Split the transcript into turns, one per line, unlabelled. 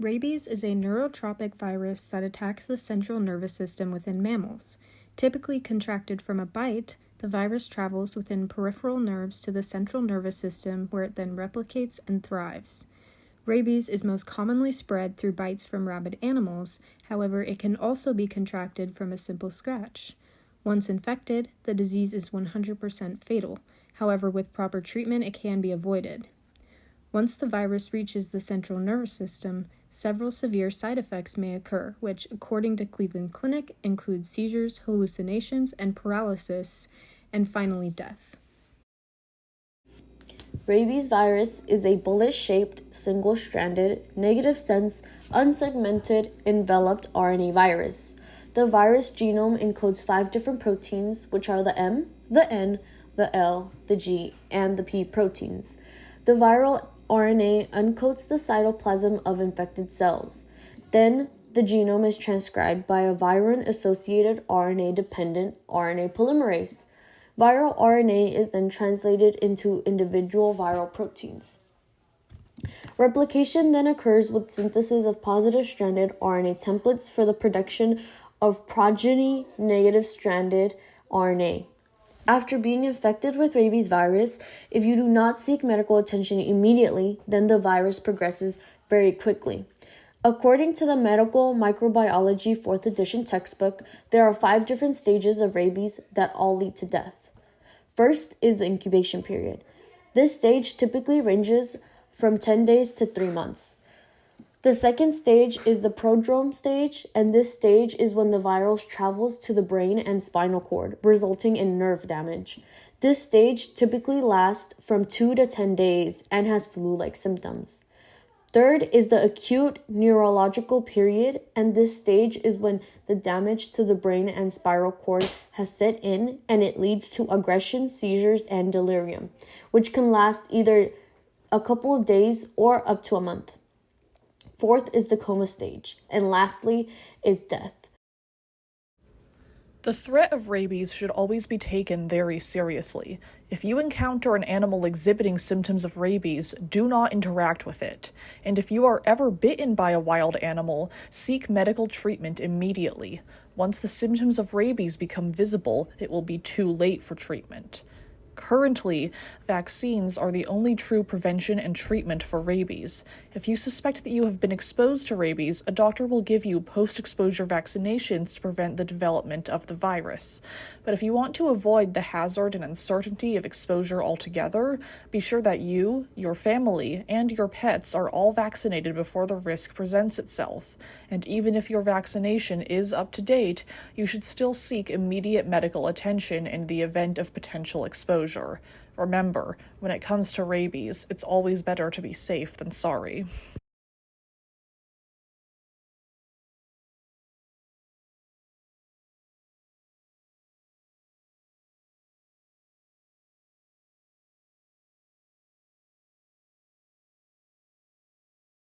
Rabies is a neurotropic virus that attacks the central nervous system within mammals. Typically contracted from a bite, the virus travels within peripheral nerves to the central nervous system where it then replicates and thrives. Rabies is most commonly spread through bites from rabid animals, however, it can also be contracted from a simple scratch. Once infected, the disease is 100% fatal. However, with proper treatment, it can be avoided. Once the virus reaches the central nervous system, several severe side effects may occur, which, according to Cleveland Clinic, include seizures, hallucinations, and paralysis, and finally death.
Rabies virus is a bullet-shaped, single-stranded, negative-sense, unsegmented, enveloped RNA virus. The virus genome encodes 5 different proteins, which are the M, the N, the L, the G, and the P proteins. The viral RNA uncoats the cytoplasm of infected cells. Then, the genome is transcribed by a virion-associated RNA-dependent RNA polymerase. Viral RNA is then translated into individual viral proteins. Replication then occurs with synthesis of positive-stranded RNA templates for the production of progeny negative-stranded RNA. After being infected with rabies virus, if you do not seek medical attention immediately, then the virus progresses very quickly. According to the Medical Microbiology 4th edition textbook, there are 5 different stages of rabies that all lead to death. First is the incubation period. This stage typically ranges from 10 days to 3 months. The second stage is the prodrome stage, and this stage is when the virus travels to the brain and spinal cord, resulting in nerve damage. This stage typically lasts from 2 to 10 days and has flu-like symptoms. Third is the acute neurological period, and this stage is when the damage to the brain and spinal cord has set in, and it leads to aggression, seizures, and delirium, which can last either a couple of days or up to a month. Fourth is the coma stage, and lastly is death.
The threat of rabies should always be taken very seriously. If you encounter an animal exhibiting symptoms of rabies, do not interact with it. And if you are ever bitten by a wild animal, seek medical treatment immediately. Once the symptoms of rabies become visible, it will be too late for treatment. Currently, vaccines are the only true prevention and treatment for rabies. If you suspect that you have been exposed to rabies, a doctor will give you post-exposure vaccinations to prevent the development of the virus. But if you want to avoid the hazard and uncertainty of exposure altogether, be sure that you, your family, and your pets are all vaccinated before the risk presents itself. And even if your vaccination is up to date, you should still seek immediate medical attention in the event of potential exposure. Remember, when it comes to rabies, it's always better to be safe than sorry.